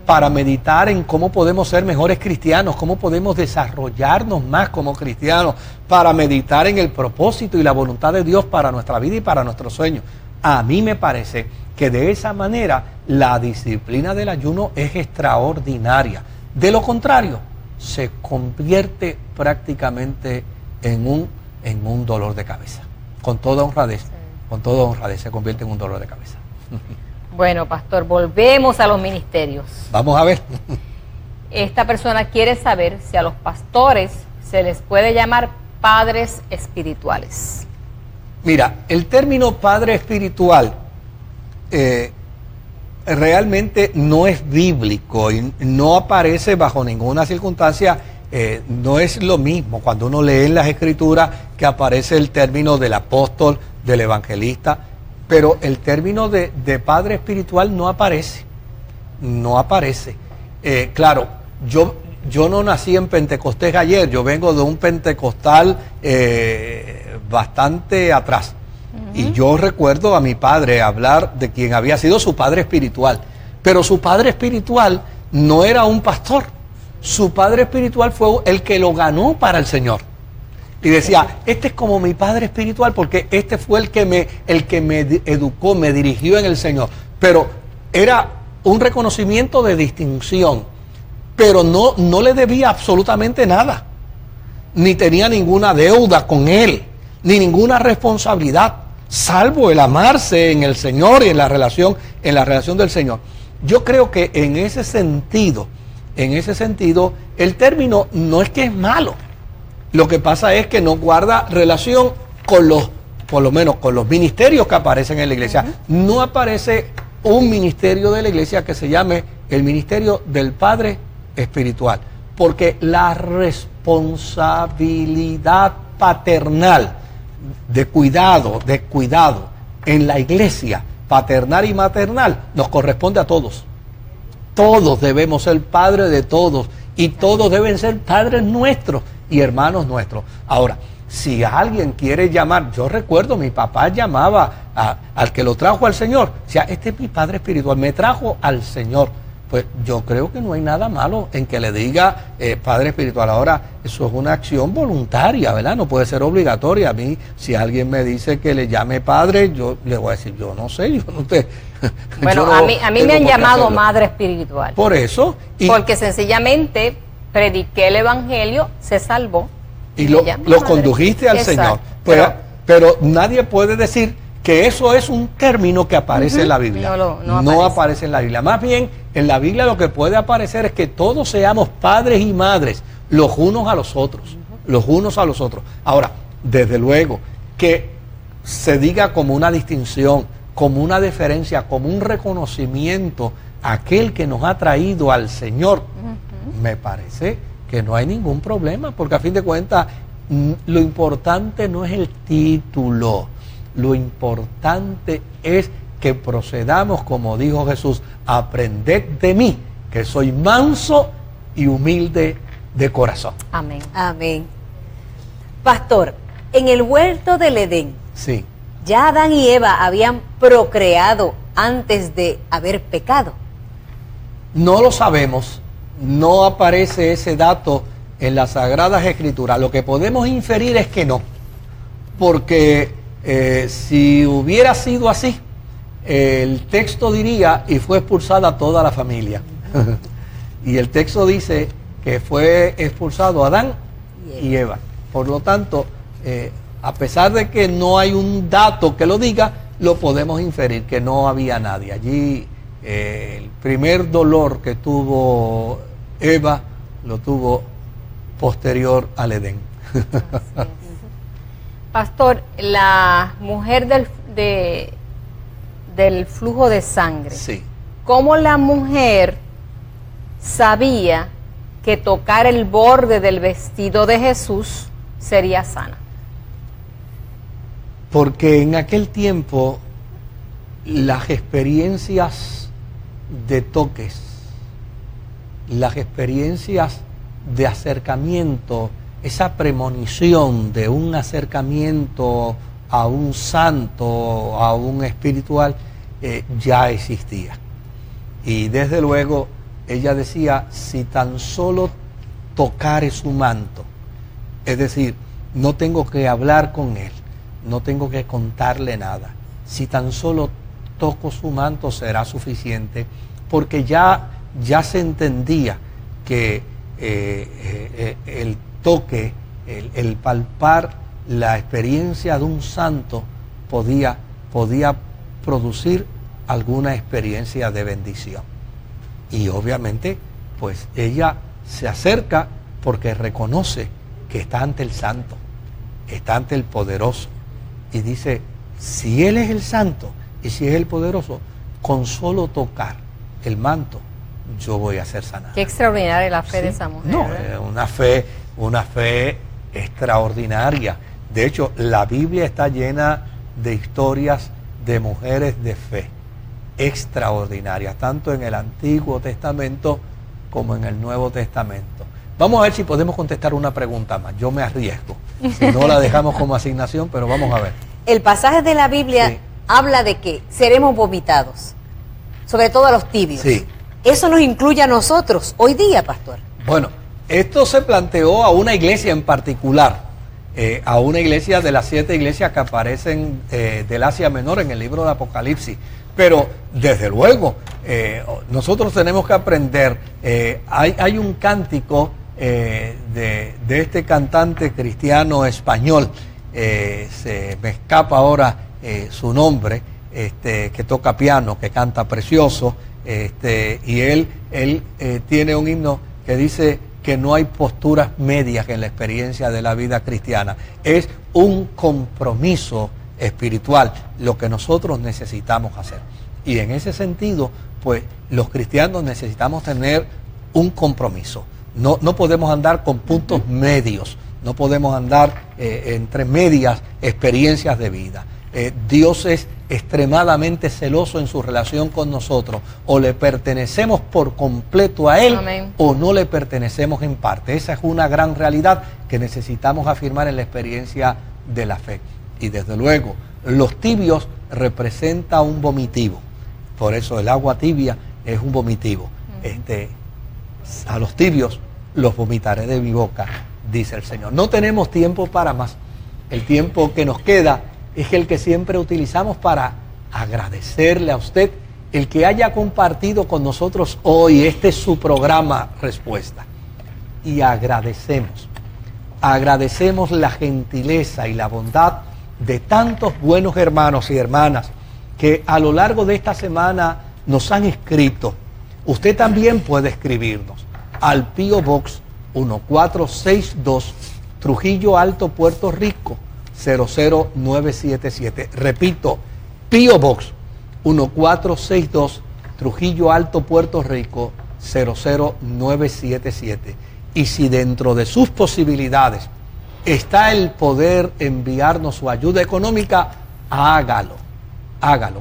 Speaker 2: para meditar en cómo podemos ser mejores cristianos, cómo podemos desarrollarnos más como cristianos, para meditar en el propósito y la voluntad de Dios para nuestra vida y para nuestros sueños. A mí me parece que de esa manera la disciplina del ayuno es extraordinaria. De lo contrario, se convierte prácticamente en un dolor de cabeza. Con toda honradez, se convierte en un dolor de cabeza.
Speaker 3: Bueno, pastor, volvemos a los ministerios.
Speaker 2: Vamos a ver.
Speaker 3: Esta persona quiere saber si a los pastores se les puede llamar padres espirituales.
Speaker 2: Mira, el término padre espiritual realmente no es bíblico y no aparece bajo ninguna circunstancia. No es lo mismo cuando uno lee en las Escrituras que aparece el término del apóstol, del evangelista, pero el término de padre espiritual no aparece. Claro, yo no nací en Pentecostés ayer, yo vengo de un pentecostal bastante atrás. Y yo recuerdo a mi padre hablar de quien había sido su padre espiritual, pero su padre espiritual no era un pastor. Su padre espiritual fue el que lo ganó para el Señor. Y decía, este es como mi padre espiritual porque este fue el que me educó, me dirigió en el Señor. Pero era un reconocimiento de distinción, pero no le debía absolutamente nada, ni tenía ninguna deuda con él, ni ninguna responsabilidad, salvo el amarse en el Señor y en la relación del Señor. Yo creo que en ese sentido, el término no es que es malo. Lo que pasa es que no guarda relación con por lo menos con los ministerios que aparecen en la iglesia. No aparece un ministerio de la iglesia que se llame el ministerio del Padre Espiritual, porque la responsabilidad paternal de cuidado en la iglesia, paternal y maternal, nos corresponde a todos. Todos debemos ser padres de todos y todos deben ser padres nuestros y hermanos nuestros. Ahora, si alguien quiere llamar, yo recuerdo, mi papá llamaba al que lo trajo al Señor, o sea, este es mi padre espiritual, me trajo al Señor. Pues yo creo que no hay nada malo en que le diga padre espiritual. Ahora, eso es una acción voluntaria, ¿verdad? No puede ser obligatoria. A mí, si alguien me dice que le llame padre, yo le voy a decir, yo no sé, yo no te...
Speaker 3: Bueno, a mí me han llamado madre espiritual.
Speaker 2: Por eso.
Speaker 3: Porque sencillamente prediqué el evangelio, se salvó.
Speaker 2: Y los condujiste al Señor. Pero nadie puede decir que eso es un término que aparece en la Biblia. No aparece en la Biblia. Más bien, en la Biblia lo que puede aparecer es que todos seamos padres y madres los unos a los otros. Los unos a los otros. Ahora, desde luego, que se diga como una distinción, como una deferencia, como un reconocimiento a aquel que nos ha traído al Señor, me parece que no hay ningún problema, porque a fin de cuentas lo importante no es el título, lo importante es que procedamos, como dijo Jesús, aprended de mí, que soy manso y humilde de corazón.
Speaker 1: Amén. Amén. Pastor, en el huerto del Edén,
Speaker 2: sí,
Speaker 1: ¿ya Adán y Eva habían procreado antes de haber pecado?
Speaker 2: No lo sabemos. No aparece ese dato en las Sagradas Escrituras. Lo que podemos inferir es que no, porque si hubiera sido así, el texto diría, y fue expulsada toda la familia. Y el texto dice que fue expulsado Adán y Eva. Por lo tanto, a pesar de que no hay un dato que lo diga, lo podemos inferir que no había nadie. Allí el primer dolor que tuvo Eva lo tuvo posterior al Edén.
Speaker 3: Pastor, la mujer del flujo de sangre,
Speaker 2: sí,
Speaker 3: ¿cómo la mujer sabía que tocar el borde del vestido de Jesús sería sana?
Speaker 2: Porque en aquel tiempo las experiencias de toques, las experiencias de acercamiento, esa premonición de un acercamiento a un santo, a un espiritual, ya existía. Y desde luego ella decía, si tan solo tocare su manto, es decir, no tengo que hablar con él, no tengo que contarle nada, si tan solo toco su manto será suficiente, porque ya se entendía que el toque, el palpar la experiencia de un santo podía producir alguna experiencia de bendición. Y obviamente, pues ella se acerca porque reconoce que está ante el santo, está ante el poderoso. Y dice, si él es el santo y si es el poderoso, con solo tocar el manto, yo voy a ser sanada.
Speaker 3: Qué extraordinaria la fe de esa mujer.
Speaker 2: No, una fe extraordinaria. De hecho, la Biblia está llena de historias de mujeres de fe extraordinarias, tanto en el Antiguo Testamento como en el Nuevo Testamento. Vamos a ver si podemos contestar una pregunta más. Yo me arriesgo. Si no, la dejamos como asignación, pero vamos a ver.
Speaker 1: El pasaje de la Biblia habla de que seremos vomitados, sobre todo a los tibios.
Speaker 2: Sí.
Speaker 1: ¿Eso nos incluye a nosotros hoy día, pastor?
Speaker 2: Bueno, esto se planteó a una iglesia en particular, a una iglesia de las 7 iglesias que aparecen del Asia Menor en el libro de Apocalipsis. Pero, desde luego, nosotros tenemos que aprender. Hay un cántico de este cantante cristiano español, se me escapa ahora su nombre, que toca piano, que canta precioso, y él tiene un himno que dice que no hay posturas medias en la experiencia de la vida cristiana. Es un compromiso espiritual lo que nosotros necesitamos hacer. Y en ese sentido, pues los cristianos necesitamos tener un compromiso. No podemos andar con puntos medios, no podemos andar entre medias experiencias de vida. Dios es extremadamente celoso en su relación con nosotros. O le pertenecemos por completo a Él, amén, o no le pertenecemos en parte. Esa es una gran realidad que necesitamos afirmar en la experiencia de la fe. Y desde luego, los tibios representan un vomitivo. Por eso el agua tibia es un vomitivo. A los tibios los vomitaré de mi boca, dice el Señor. No tenemos tiempo para más. El tiempo que nos queda es el que siempre utilizamos para agradecerle a usted el que haya compartido con nosotros hoy. Este es su programa Respuesta. Y agradecemos la gentileza y la bondad de tantos buenos hermanos y hermanas que a lo largo de esta semana nos han escrito. Usted también puede escribirnos al P.O. Box 1462, Trujillo Alto, Puerto Rico, 00977. Repito, P.O. Box 1462, Trujillo Alto, Puerto Rico, 00977. Y si dentro de sus posibilidades está el poder enviarnos su ayuda económica, hágalo.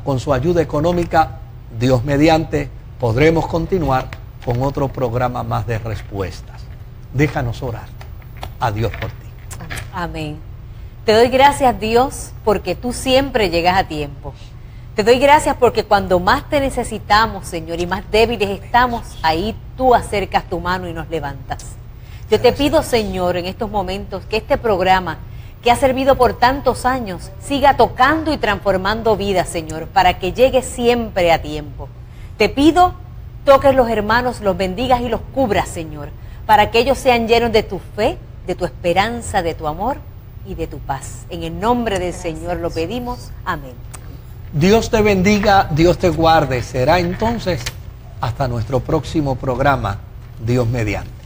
Speaker 2: Con su ayuda económica, Dios mediante, podremos continuar con otro programa más de respuestas. Déjanos orar a Dios por ti.
Speaker 1: Amén. Te doy gracias, Dios, porque tú siempre llegas a tiempo. Te doy gracias porque cuando más te necesitamos, Señor, y más débiles estamos, ahí tú acercas tu mano y nos levantas. Yo te pido, Señor, en estos momentos, que este programa, que ha servido por tantos años, siga tocando y transformando vidas, Señor, para que llegue siempre a tiempo. Te pido, toques los hermanos, los bendigas y los cubras, Señor, para que ellos sean llenos de tu fe, de tu esperanza, de tu amor y de tu paz. En el nombre del Señor lo pedimos. Amén.
Speaker 2: Dios te bendiga, Dios te guarde. Será entonces hasta nuestro próximo programa, Dios mediante.